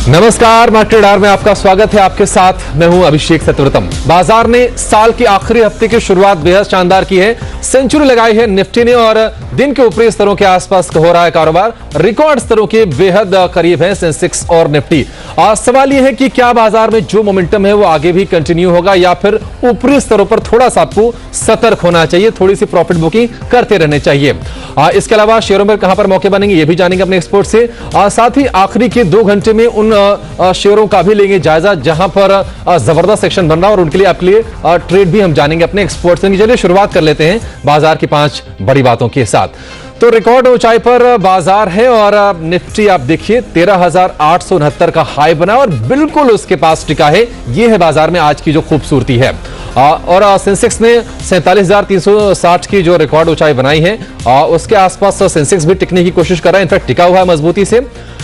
नमस्कार, market radar में आपका स्वागत है। आपके साथ मैं हूं अभिषेक सत्यव्रतम। बाजार ने साल के आखिरी हफ्ते की शुरुआत बेहद शानदार की है। सेंचुरी लगाई है निफ्टी ने और दिन के ऊपरी स्तरों के आसपास हो रहा है कारोबार। रिकॉर्ड स्तरों के बेहद करीब है सेंसेक्स और निफ्टी। सवाल यह है कि क्या बाजार में जो मोमेंटम है वो आगे भी कंटिन्यू होगा या फिर ऊपरी स्तरों पर थोड़ा सा आपको सतर्क होना चाहिए, थोड़ी सी प्रॉफिट बुकिंग करते रहने चाहिए। इसके अलावा शेयरों में कहां पर मौके बनेंगे ये भी जानेंगे अपने एक्सपर्ट से। साथ ही आखिरी के 2 घंटे में उन शेयरों का भी लेंगे जायजा जहां पर जबरदस्त सेक्शन बन रहा है और उनके लिए आपके लिए ट्रेड भी हम जानेंगे अपने एक्सपर्ट से। चलिए शुरुआत कर लेते हैं बाजार की 5 बड़ी बातों के साथ। तो रिकॉर्ड ऊंचाई पर बाजार है और निफ्टी आप देखिए 13,869 का हाई बना और बिल्कुल उसके पास टिका है। यह है बाजार में आज की जो खूबसूरती है। और सेंसेक्स ने 47,360 की जो रिकॉर्ड ऊंचाई बनाई है उसके आसपास सेंसेक्स भी टिकने की कोशिश कर रहा है, इनफैक्ट टिका हुआ है मजबूती से।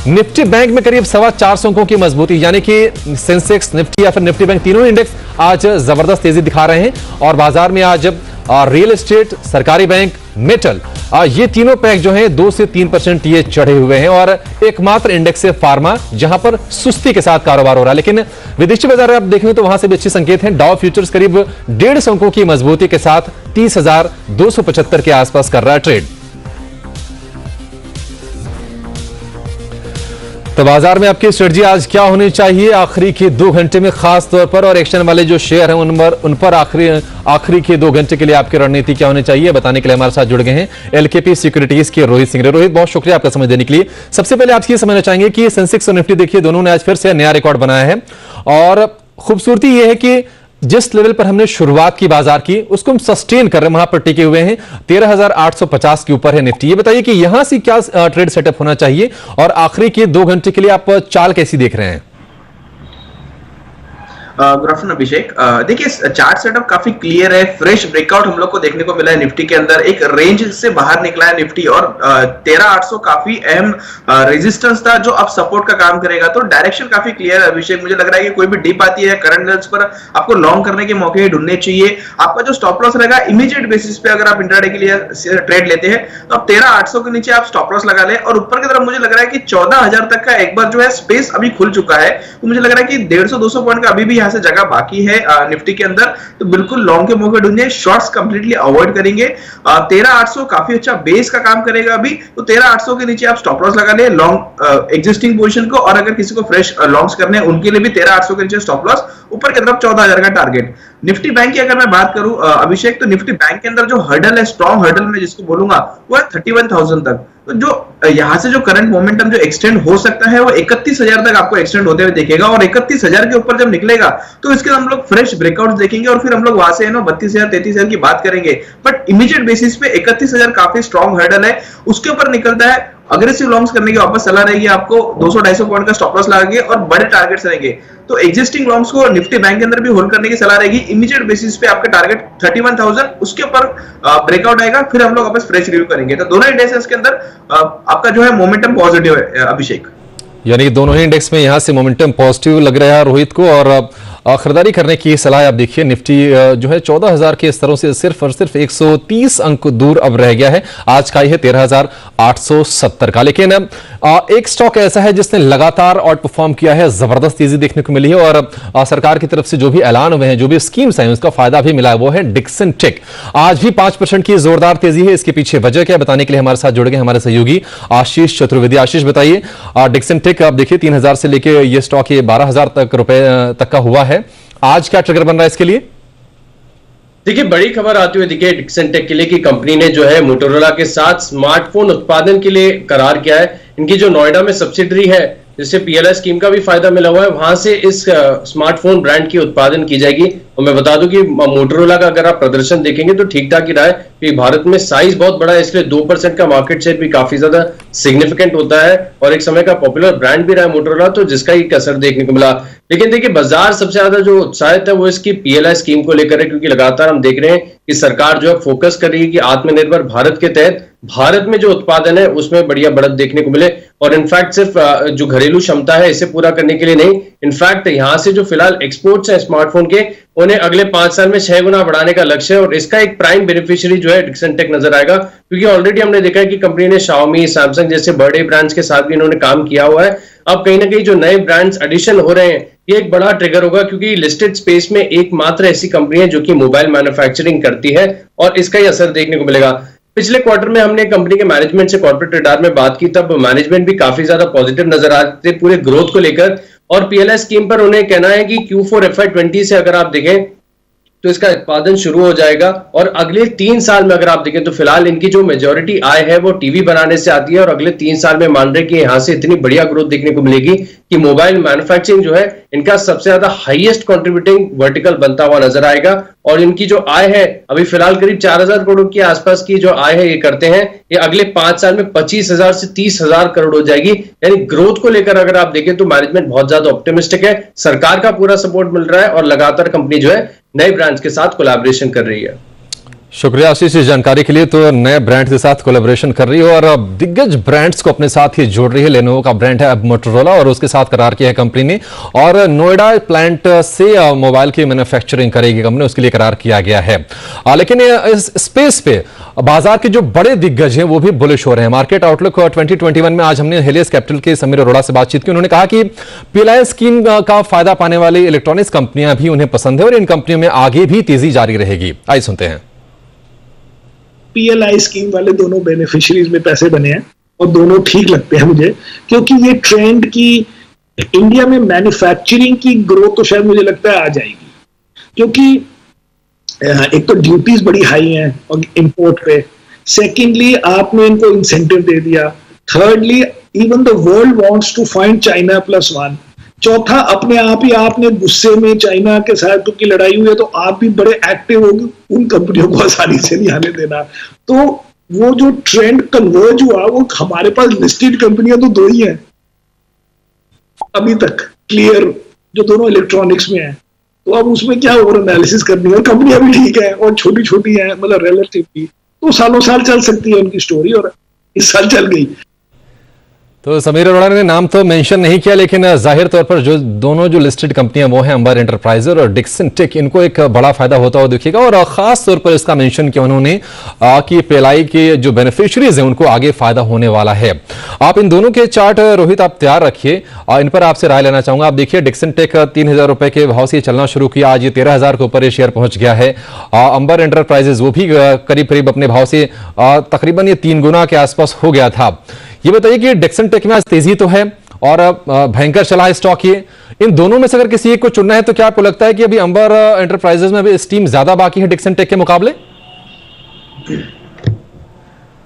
निफ्टी बैंक में करीब 425 अंकों की मजबूती, यानी कि सेंसेक्स, निफ्टी या फिर निफ्टी बैंक तीनों इंडेक्स आज जबरदस्त तेजी दिखा रहे हैं। और बाजार में आज रियल एस्टेट, सरकारी बैंक, मेटल, ये तीनों पैक जो हैं 2 से 3% ये चढ़े हुए हैं और एकमात्र इंडेक्स है फार्मा जहां पर सुस्ती के साथ कारोबार हो रहा है। लेकिन विदेशी बाजार आप देखेंगे तो वहां से भी अच्छे संकेत हैं। डाउ फ्यूचर्स करीब 150 अंकों की मजबूती के साथ 30,275 के आसपास कर रहा है ट्रेड। तो बाजार में आपकी स्ट्रेटजी आज क्या होनी चाहिए आखिरी के 2 घंटे में खास तौर पर, और एक्शन वाले जो शेयर हैं उन पर आखिरी के 2 घंटे के लिए आपकी रणनीति क्या होनी चाहिए बताने के लिए हमारे साथ जुड़ गए हैं एलकेपी सिक्योरिटीज के रोहित सिंह। रोहित, बहुत शुक्रिया आपका समय देने के लिए। सबसे पहले आपसे ये समझना चाहेंगे कि सेंसेक्स और निफ्टी देखिए दोनों ने आज फिर से नया रिकॉर्ड बनाया है और खूबसूरती यह है कि जिस लेवल पर हमने शुरुआत की बाजार की उसको हम सस्टेन कर रहे हैं, वहां पर टिके हुए हैं। 13,850 के ऊपर है निफ्टी। ये बताइए कि यहां से क्या ट्रेड सेटअप होना चाहिए और आखिरी के 2 घंटे के लिए आप चाल कैसी देख रहे हैं? गुड आफ्टरनून अभिषेक। देखिए चार्ट सेटअप काफी क्लियर है। फ्रेश ब्रेकआउट हम लोग को देखने को मिला है निफ्टी के अंदर, एक रेंज से बाहर निकला है निफ्टी और 13,800 काफी अहम रेजिस्टेंस था जो अब सपोर्ट का काम करेगा। तो डायरेक्शन काफी क्लियर है अभिषेक। मुझे लग रहा है कि कोई भी डिप आती है करंट लेवल्स पर आपको लॉन्ग करने के मौके ढूंढने चाहिए। आपका जो स्टॉप लॉस रहेगा इमीडिएट बेसिस पे अगर आप इंट्राडे के लिए ट्रेड लेते हैं तो आप 13,800 के नीचे आप स्टॉप लॉस लगा ले और ऊपर की तरफ मुझे लग रहा है कि 14,000 तक का एक बार जो है स्पेस अभी खुल चुका है। तो मुझे लग रहा है कि 150-200 पॉइंट का अभी भी से जगह बाकी है निफ्टी के अंदर। तो बिल्कुल लॉन्ग के मौके ढूंढिए, शॉर्ट्स कंप्लीटली अवॉइड करेंगे। 13,800 काफी अच्छा बेस का काम करेगा अभी। तो 13,800 के नीचे आप स्टॉप लॉस लगा ले लॉन्ग एग्जिस्टिंग पोजीशन को, और अगर किसी को फ्रेश लॉन्ग्स करने हैं उनके लिए भी 13,800 के नीचे स्टॉप लॉस, ऊपर की तरफ 14,000 का टारगेट। निफ्टी बैंक की अगर मैं बात करूं अभिषेक, तो निफ्टी बैंक के अंदर जो हर्डल है, स्ट्रॉन्ग हर्डल में जिसको बोलूंगा, वो है 31,000 तक। तो जो यहां से जो करंट मोमेंटम जो एक्सटेंड हो सकता है वो 31,000 तक आपको एक्सटेंड होते हुए दिखेगा और 31,000 के ऊपर जब निकलेगा तो इसके हम लोग फ्रेश ब्रेकआउट देखेंगे और फिर हम लोग वहां से 32,000 33,000 की बात करेंगे। बट इमीडिएट बेसिस पे 31,000 काफी स्ट्रॉन्ग हर्डल है। उसके ऊपर निकलता है अग्रेसिव लॉन्ग्स करने की वापस सलाह रहेगी आपको। 200-250 पॉइंट का स्टॉप लॉस लगाएंगे और बड़े टारगेट्स रहेंगे। तो एग्जिस्टिंग लॉन्ग्स को निफ्टी बैंक के अंदर भी होल्ड करने की सलाह रहेगी। इमीडिएट बेसिस पे आपका टारगेट 31,000, उसके ऊपर ब्रेकआउट आएगा, फिर हम लोग वापस फ्रेश रिव्यू करेंगे। तो दोनों इंडेक्स के अंदर आपका जो है मोमेंटम पॉजिटिव है अभिषेक। यानी कि दोनों ही इंडेक्स में यहां से मोमेंटम पॉजिटिव लग रहा है रोहित को और खरीदारी करने की सलाह। आप देखिए निफ्टी जो है 14,000 के स्तरों से सिर्फ और सिर्फ 130 अंक दूर अब रह गया है। आज का ही है 13,870 का। लेकिन एक स्टॉक ऐसा है जिसने लगातार आउट परफॉर्म किया है, जबरदस्त तेजी देखने को मिली है और सरकार की तरफ से जो भी ऐलान हुए हैं, जो भी स्कीम्स हैं, उसका फायदा भी मिला है, वो है डिक्सन टेक। आज भी 5% की जोरदार तेजी है। इसके पीछे वजह क्या है बताने के लिए हमारे साथ जुड़ गए हमारे सहयोगी आशीष चतुर्वेदी। आशीष, बताइए डिक्सन टेक आप देखिए 3,000 से लेके ये स्टॉक ये 12,000 रुपए तक का हुआ है। आज क्या ट्रिगर बन रहा है इसके लिए? देखिए बड़ी खबर आती हुई दिखी है डिक्सन टेक के लिए कि कंपनी ने जो है मोटोरोला के साथ स्मार्टफोन उत्पादन के लिए करार किया है। इनकी जो नोएडा में सब्सिडरी है जिससे पीएलआई स्कीम का भी फायदा मिला हुआ है, वहां से इस स्मार्टफोन ब्रांड की उत्पादन की जाएगी। और मैं बता दूं कि मोटोरोला का अगर आप प्रदर्शन देखेंगे तो ठीक ठाक ही रहा है कि भारत में साइज बहुत बड़ा है, इसलिए 2% का मार्केट शेयर भी काफी ज्यादा सिग्निफिकेंट होता है और एक समय का पॉपुलर ब्रांड भी रहा है मोटोरोला, तो जिसका एक असर देखने को मिला। लेकिन देखिए बाजार सबसे ज्यादा जो उत्साहित है वो इसकी पीएलआई स्कीम को लेकर है, क्योंकि लगातार हम देख रहे हैं कि सरकार जो है फोकस कर रही है कि आत्मनिर्भर भारत के तहत भारत में जो उत्पादन है उसमें बढ़िया बढ़त देखने को मिले। और इनफैक्ट सिर्फ जो घरेलू क्षमता है इसे पूरा करने के लिए नहीं, इनफैक्ट यहां से जो फिलहाल एक्सपोर्ट्स है स्मार्टफोन के उन्हें अगले 5 साल में 6 गुना बढ़ाने का लक्ष्य है और इसका एक प्राइम बेनिफिशियरी जो है डिक्सन टेक नजर आएगा, क्योंकि ऑलरेडी हमने देखा है कि कंपनी ने Xiaomi, सैमसंग जैसे बड़े ब्रांड्स के साथ भी इन्होंने काम किया हुआ है। अब कहीं ना कहीं जो नए ब्रांड्स एडिशन हो रहे हैं ये एक बड़ा ट्रिगर होगा, क्योंकि लिस्टेड स्पेस में एकमात्र ऐसी कंपनी है जो कि मोबाइल मैन्युफैक्चरिंग करती है और इसका ही असर देखने को मिलेगा। पिछले क्वार्टर में हमने कंपनी के मैनेजमेंट से कॉर्पोरेट रडार में बात की, तब मैनेजमेंट भी काफी ज्यादा पॉजिटिव नजर आ रहे थे पूरे ग्रोथ को लेकर, और पीएलआई स्कीम पर उन्हें कहना है कि Q4 FY20 से अगर आप देखें तो इसका उत्पादन शुरू हो जाएगा और अगले 3 साल में अगर आप देखें तो फिलहाल इनकी जो मेजॉरिटी आय है वो टीवी बनाने से आती है और अगले 3 साल में मान रहे कि यहां से इतनी बढ़िया ग्रोथ देखने को मिलेगी कि मोबाइल मैन्युफैक्चरिंग जो है इनका सबसे ज्यादा हाईएस्ट कंट्रीब्यूटिंग वर्टिकल बनता हुआ नजर आएगा। और इनकी जो आय है अभी फिलहाल करीब 4000 करोड़ के आसपास की जो आय है ये करते हैं, ये अगले 5 साल में 25,000 से 30,000 करोड़ हो जाएगी। यानी ग्रोथ को लेकर अगर आप देखें तो मैनेजमेंट बहुत ज्यादा ऑप्टिमिस्टिक है, सरकार का पूरा सपोर्ट मिल रहा है और लगातार कंपनी जो है नए ब्रांड्स के साथ कोलैबोरेशन कर रही है। शुक्रिया आशीष इस जानकारी के लिए। तो नए ब्रांड्स के साथ कोलैबोरेशन कर रही है और दिग्गज ब्रांड्स को अपने साथ ही जोड़ रही है। लेनोवो का ब्रांड है अब मोटोरोला और उसके साथ करार किया है कंपनी ने, और नोएडा प्लांट से मोबाइल की मैन्युफैक्चरिंग करेगी कंपनी, उसके लिए करार किया गया है। लेकिन इस स्पेस पे बाजार के जो बड़े दिग्गज हैं वो भी बुलिश हो रहे हैं। मार्केट आउटलुक 2021 में आज हमने हेलियस कैपिटल के समीर अरोड़ा से बातचीत की। उन्होंने कहा कि पीएलआई स्कीम का फायदा पाने वाली इलेक्ट्रॉनिक्स कंपनियां भी उन्हें पसंद है और इन कंपनियों में आगे भी तेजी जारी रहेगी। आइए सुनते हैं। पीएलआई स्कीम वाले दोनों बेनिफिशियरीज में पैसे बने हैं और दोनों ठीक लगते हैं मुझे, क्योंकि ये ट्रेंड की इंडिया में मैन्युफैक्चरिंग की ग्रोथ तो शायद मुझे लगता है आ जाएगी, क्योंकि एक तो ड्यूटीज बड़ी हाई हैं और इंपोर्ट पे, सेकेंडली आपने इनको इंसेंटिव दे दिया, thirdly even the world wants to find China +1, चौथा अपने आप ही आपने गुस्से में चाइना के साथ की लड़ाई हुई है तो आप भी बड़े एक्टिव होंगे, उन कंपनियों को आसानी से नहीं आने देना। तो वो जो ट्रेंड कन्वर्ज हुआ, वो हमारे पास लिस्टेड कंपनियां तो 2 ही हैं अभी तक क्लियर, जो दोनों इलेक्ट्रॉनिक्स में है। तो अब उसमें क्या ओवर एनालिसिस करनी है, और कंपनियां भी ठीक है और छोटी छोटी है, मतलब रिलेटिवली तो सालों साल चल सकती है उनकी स्टोरी, और इस साल चल गई। तो समीर अरोड़ा ने नाम तो मेंशन नहीं किया, लेकिन जाहिर तौर पर जो दोनों जो लिस्टेड कंपनियां वो हैं अंबर एंटरप्राइजेज और डिक्सन टेक, इनको एक बड़ा फायदा होता हुआ दिखेगा। और खास तौर पर इसका मेंशन किया उन्होंने कि पीएलआई के जो बेनिफिशियरीज हैं उनको आगे फायदा होने वाला है। आप इन दोनों के चार्ट रोहित आप तैयार रखिए और इन पर आपसे राय लेना चाहूंगा। आप देखिए डिक्सन टेक 3000 रुपए के भाव से चलना शुरू किया, आज ये 13,000 के ऊपर ये शेयर पहुंच गया है। अंबर एंटरप्राइजेज वो भी करीब करीब अपने भाव से तकरीबन ये 3 गुना के आसपास हो गया था। ये बताइए कि डिक्सन टेक में आज तेजी तो है और भयंकर चला है स्टॉक, ये इन दोनों में से अगर किसी एक को चुनना है तो क्या आपको लगता है कि अभी अंबर एंटरप्राइजेज में अभी स्टीम ज्यादा बाकी है डिक्सन टेक के मुकाबले?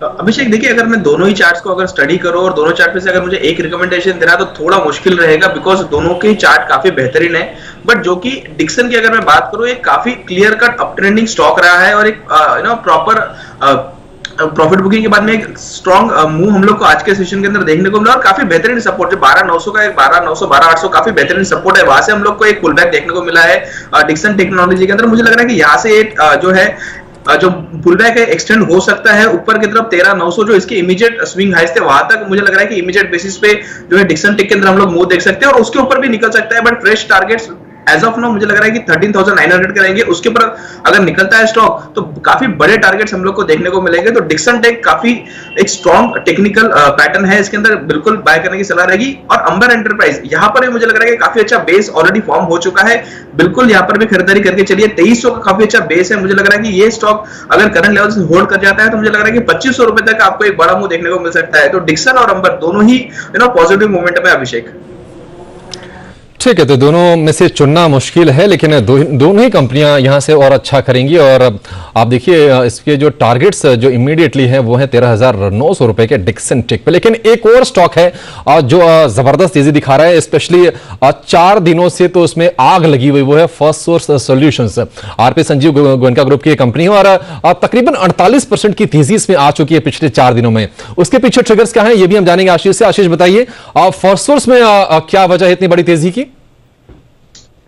अभिषेक देखिए, अगर मैं दोनों ही चार्ट्स को अगर स्टडी करूं और दोनों चार्ट में से अगर मुझे एक रिकमेंडेशन देना तो थोड़ा मुश्किल रहेगा, बिकॉज दोनों के चार्ट काफी बेहतरीन है। बट जो कि डिक्सन की अगर मैं बात करूं, एक काफी clear cut up trending stock रहा है और एक प्रॉपर प्रॉफिट बुकिंग के बाद में एक स्ट्रॉन्ग मूव हम लोग को आज के सेशन के अंदर देखने को मिला और काफी बेहतरीन सपोर्ट, जो 12,900 का एक 12,900 12,800 काफी बेहतरीन सपोर्ट है, वहां से हम लोग को एक पुल बैक देखने को मिला है डिक्सन टेक्नोलॉजी के अंदर। मुझे लग रहा है कि यहाँ से एक जो है जो पुल बैक है एक्सटेंड हो सकता है ऊपर की तरफ 13,900 जो इसके इमीडिएट स्विंग हाइस थे वहां तक। मुझे लग रहा है कि इमीडिएट बेसिस पे जो है डिक्सन टेक के अंदर हम लोग मूव देख सकते हैं और उसके ऊपर भी निकल सकता है। But fresh targets as of now मुझे लग रहा है कि 13,900 के रहेंगे, उसके ऊपर अगर निकलता है स्टॉक तो काफी बड़े टारगेट्स हम लोग को देखने को मिलेंगे। तो डिक्सन टेक काफी एक स्ट्रॉन्ग टेक्निकल पैटर्न है, इसके अंदर बिल्कुल बाय करने की सलाह रहेगी। और अंबर एंटरप्राइज यहाँ पर भी मुझे लग रहा है कि काफी अच्छा बेस ऑलरेडी फॉर्म हो चुका है, बिल्कुल यहाँ पर भी खरीदारी करके चलिए। 2300 का काफी अच्छा बेस है, मुझे लग रहा है कि ये स्टॉक अगर करंट लेवल से होल्ड कर जाता है तो मुझे लग रहा है कि 2500 रुपए तक आपको एक बड़ा मूव देखने को मिल सकता है। तो डिक्सन और अंबर दोनों ही पॉजिटिव मोमेंटम है अभिषेक। ठीक है, तो दोनों में से चुनना मुश्किल है, लेकिन दोनों ही कंपनियां यहां से और अच्छा करेंगी। और आप देखिए इसके जो टारगेट्स जो इमीडिएटली हैं वो हैं 13,900 रुपए के डिक्सन टेक पे। लेकिन एक और स्टॉक है जो जबरदस्त तेजी दिखा रहा है, स्पेशली 4 दिनों से तो उसमें आग लगी हुई, वो है first source solutions. RP Sanjeev Goenka group की कंपनी है और तकरीबन 48% की तेजी इसमें आ चुकी है पिछले 4 दिनों में। उसके पीछे ट्रिगर्स क्या है ये भी हम जानेंगे आशीष से। आशीष बताइए फर्स्ट सोर्स में क्या वजह है इतनी बड़ी तेजी की?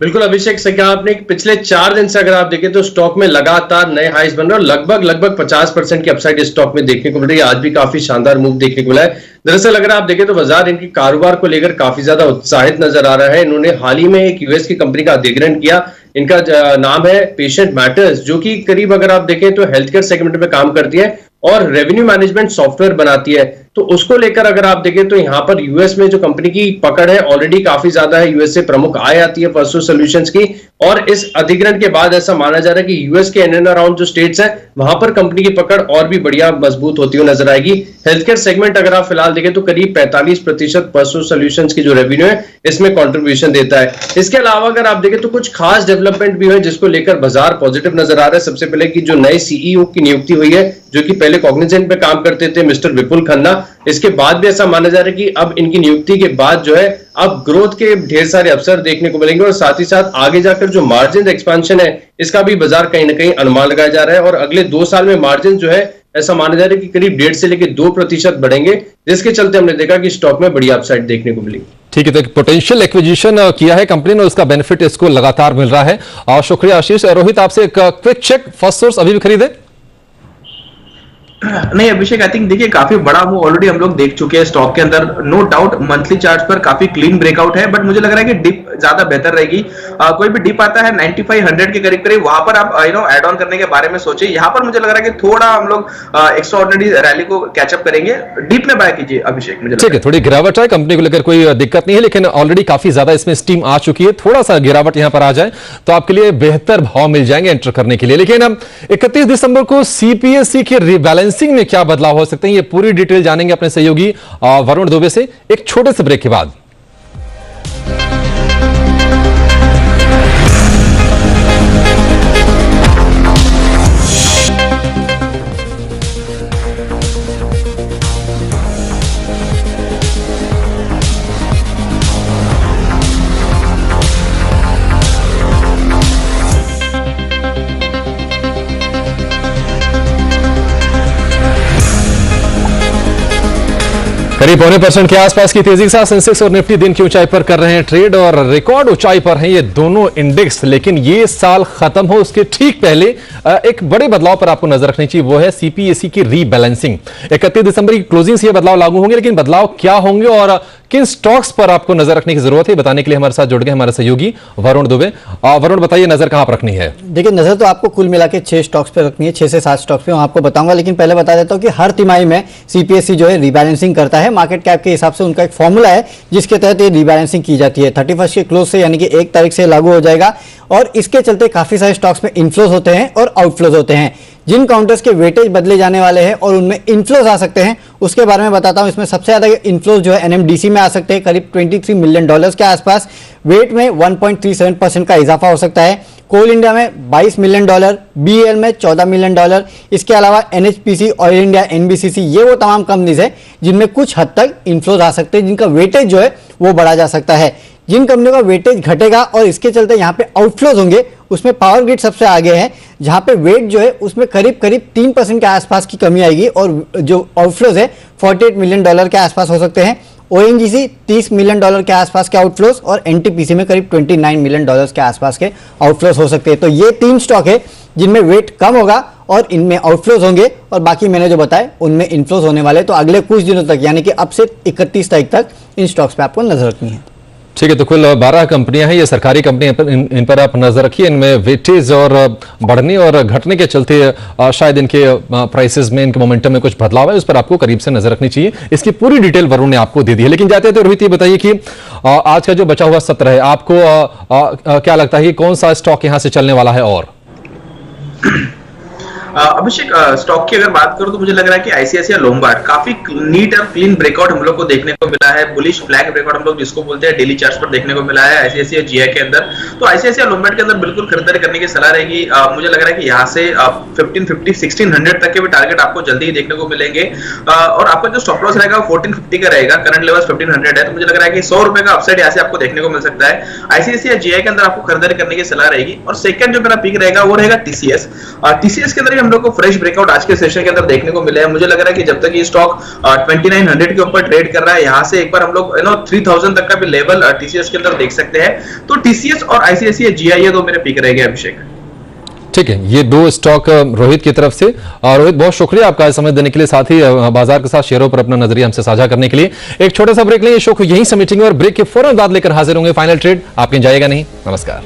बिल्कुल अभिषेक से कहा आपने, पिछले 4 दिन से अगर आप देखें तो स्टॉक में लगातार नए हाइस बन रहे हैं और लगभग 50% की अपसाइड स्टॉक में देखने को मिल रही है। आज भी काफी शानदार मूव देखने को मिला है। दरअसल अगर आप देखें तो बाजार इनके कारोबार को लेकर काफी ज्यादा उत्साहित नजर आ रहा है। इन्होंने हाल ही में एक यूएस की कंपनी का अधिग्रहण किया। इनका नाम है पेशेंट मैटर्स, जो कि करीब अगर आप देखें तो हेल्थ केयर सेगमेंट में काम करती है और रेवेन्यू मैनेजमेंट सॉफ्टवेयर बनाती है। तो उसको लेकर अगर आप देखें तो यहाँ पर यूएस में जो कंपनी की पकड़ है ऑलरेडी काफी ज्यादा है। यूएस से प्रमुख आय आती है फर्स्टसोर्स सॉल्यूशंस की, और इस अधिग्रहण के बाद ऐसा माना जा रहा है कि यूएस के इन एंड अराउंड जो स्टेट्स हैं वहां पर कंपनी की पकड़ और भी बढ़िया मजबूत होती हुई नजर आएगी। हेल्थ केयर सेगमेंट अगर आप फिलहाल देखें तो करीब 45% फर्स्टसोर्स सॉल्यूशंस की जो रेवेन्यू है इसमें कॉन्ट्रीब्यूशन देता है। इसके अलावा अगर आप देखें तो कुछ खास डेवलपमेंट भी है जिसको लेकर बाजार पॉजिटिव नजर आ रहा है। सबसे पहले की जो नए सीईओ की नियुक्ति हुई है, जो कि पहले कॉग्निजेंट पे काम करते थे, मिस्टर विपुल खन्ना। इसके बाद भी ऐसा माना जा रहा है कि अब इनकी नियुक्ति के बाद जो है अब ग्रोथ के ढेर सारे अवसर देखने को मिलेंगे और साथ ही साथ आगे जाकर जो मार्जिन एक्सपेंशन है इसका भी बाजार कहीं ना कहीं अनुमान लगाया जा रहा है। और अगले 2 साल में मार्जिन जो है ऐसा माना जा रहा है कि करीब 1.5 से लेकर 2% बढ़ेंगे, जिसके चलते हमने देखा कि स्टॉक में बड़ी अपसाइड देखने को मिली। ठीक है, तो पोटेंशियल एक्विजिशन किया है कंपनी ने, उसका बेनिफिट इसको लगातार मिल रहा है। और शुक्रिया आशीष। रोहित, आपसे एक क्विक चेक, फर्स्टसोर्स अभी भी खरीदे? नहीं अभिषेक, आई थिंक देखिए काफी बड़ा मूव ऑलरेडी हम लोग देख चुके हैं स्टॉक के अंदर। नो डाउट मंथली चार्ट पर काफी क्लीन ब्रेकआउट है, बट मुझे लग रहा है कि डिप ज्यादा बेहतर रहेगी। कोई भी डिप आता है 9500 के करीब करीब, वहां पर आप ऐड ऑन करने के बारे में सोचिए। यहाँ पर मुझे लग रहा है कि थोड़ा हम लोग एक्स्ट्राऑर्डिनरी रैली को कैचअप करेंगे। डिप में बाय कीजिए अभिषेक। मुझे ठीक है, थोड़ी गिरावट है, कंपनी को लेकर कोई दिक्कत नहीं है, लेकिन ऑलरेडी काफी ज्यादा इसमें स्टीम आ चुकी है। थोड़ा सा गिरावट यहां पर आ जाए तो आपके लिए बेहतर भाव मिल जाएंगे एंटर करने के लिए। लेकिन 31 दिसंबर को सीपीएसई की रीबैलेंसिंग में क्या बदलाव हो सकते हैं, ये पूरी डिटेल जानेंगे अपने सहयोगी वरुण दुबे से एक छोटे से ब्रेक के बाद। करीब 0.25% के आसपास की तेजी के साथ सेंसेक्स और निफ्टी दिन की ऊंचाई पर कर रहे हैं ट्रेड और रिकॉर्ड ऊंचाई पर हैं ये दोनों इंडेक्स। लेकिन ये साल खत्म हो उसके ठीक पहले एक बड़े बदलाव पर आपको नजर रखनी चाहिए, वो है सीपीएसई की रीबैलेंसिंग। 31 दिसंबर की क्लोजिंग से ये बदलाव लागू होंगे, लेकिन बदलाव क्या होंगे और किन स्टॉक्स पर आपको नजर रखने की जरूरत है, बताने के लिए हमारे साथ जुड़ गए हमारे सहयोगी वरुण दुबे। वरुण, बताइए नजर कहां पर रखनी है? देखिए, नजर तो आपको कुल मिला के 6 स्टॉक्स पे रखनी है, 6 से 7 स्टॉक्स पे मैं आपको बताऊंगा। लेकिन पहले बता देता हूं कि हर तिमाही में सीपीएसई जो है रीबैलेंसिंग करता है। मार्केट कैप के हिसाब से उनका एक फॉर्मूला है जिसके तहत ये रीबैलेंसिंग की जाती है। 31 के क्लोज से यानी कि 1 तारीख से लागू हो जाएगा और इसके चलते काफी सारे स्टॉक्स में इनफ्लोज होते हैं और आउटफ्लोज होते हैं। जिन काउंटर्स के वेटेज बदले जाने वाले हैं और उनमें इनफ्लोज आ सकते हैं उसके बारे में बताता हूं। इसमें सबसे ज्यादा इनफ्लोज जो है एनएमडीसी में आ सकते हैं, करीब $23 मिलियन के आसपास। वेट में 1.37% का इजाफा हो सकता है। कोल इंडिया में $22 मिलियन, बीएल में $14 मिलियन। इसके अलावा एनएचपीसी, ऑयल इंडिया, एनबीसीसी, ये वो तमाम कंपनीज है जिनमें कुछ हद तक इनफ्लोज आ सकते हैं, जिनका वेटेज जो है वो बढ़ा जा सकता है। जिन कंपनियों का वेटेज घटेगा और इसके चलते यहाँ पे आउटफ्लोज होंगे, उसमें पावर ग्रिड सबसे आगे है, जहां पे वेट जो है उसमें करीब 3% के आसपास की कमी आएगी और जो आउटफ्लोज है $48 मिलियन के आसपास हो सकते हैं। ओएनजीसी $30 मिलियन के आसपास के आउटफ्लोज और एनटीपीसी में करीब $29 मिलियन के आसपास के आउटफ्लोज हो सकते हैं। तो ये 3 स्टॉक है जिनमें वेट कम होगा और इनमें आउटफ्लोज होंगे और बाकी मैंने जो बताए उनमें इनफ्लोज होने वाले। तो अगले कुछ दिनों तक यानी कि अब से 31 तारीख तक इन स्टॉक्स पे आपको नजर रखनी है। ठीक है, तो कुल 12 कंपनियां हैं, ये सरकारी कंपनियां, इन पर आप नजर रखिए। इनमें वेटेज और बढ़ने और घटने के चलते शायद इनके प्राइसेस में, इनके मोमेंटम में कुछ बदलाव है, उस पर आपको करीब से नजर रखनी चाहिए। इसकी पूरी डिटेल वरुण ने आपको दे दी है। लेकिन जाते तो रोहित, ये बताइए कि आज का जो बचा हुआ सत्र है, आपको क्या लगता है कि कौन सा स्टॉक यहां से चलने वाला है? और अभिषेक, स्टॉक की अगर बात करूं तो मुझे लग रहा है कि आईसीआईसीआई लोम्बार्ड काफी नीट और क्लीन ब्रेकआउट हम लोग को देखने को मिला है। बुलिश फ्लैग ब्रेकआउट हम लोग जिसको बोलते हैं डेली चार्ट्स पर देखने को मिला है आईसीआईसीआई जीआई के अंदर। तो आईसीआईसीआई लोम्बार्ड के अंदर बिल्कुल खरीदारी करने की सलाह रहेगी। मुझे लग रहा है कि यहाँ से 1550 1600 तक के भी टारगेट आपको जल्दी ही देखने को मिलेंगे और आपका जो स्टॉप लॉस रहेगा 1450 का रहेगा। करंट लेवल 1500 है, तो मुझे लग रहा है कि ₹100 का अपसाइड यहाँ से आपको देखने को मिल सकता है। आईसीआईसीआई जीआई के अंदर आपको खरीदारी करने की सलाह रहेगी। और सेकंड जो मेरा पिक रहेगा वो रहेगा टीसीएस। टीसीएस के अंदर हम लोग को फ्रेश ब्रेकआउट आज के सेशन के अंदर देखने को मिला है। मुझे लग रहा है कि जब तक ये स्टॉक 2900 के ऊपर ट्रेड कर रहा है, यहाँ से एक बार हम लोग 3000 तक का भी लेवल टीसीएस के अंदर देख सकते हैं। तो टीसीएस और आईसीआईसीआई जीआई ये दो मेरे पिक रहेंगे अभिषेक। ठीक है, ये दो स्टॉक रोहित की तरफ से। और रोहित, बहुत शुक्रिया आपका समय देने के लिए, साथ ही बाजार के साथ शेयरों पर अपना नजरिया हमसे साझा करने के लिए। एक छोटा सा ब्रेक लेंगे, शो को यहीं समेटेंगे और ब्रेक के फौरन बाद लेकर हाजिर होंगे। फाइनल ट्रेड आप कहीं जाइएगा नहीं। नमस्कार।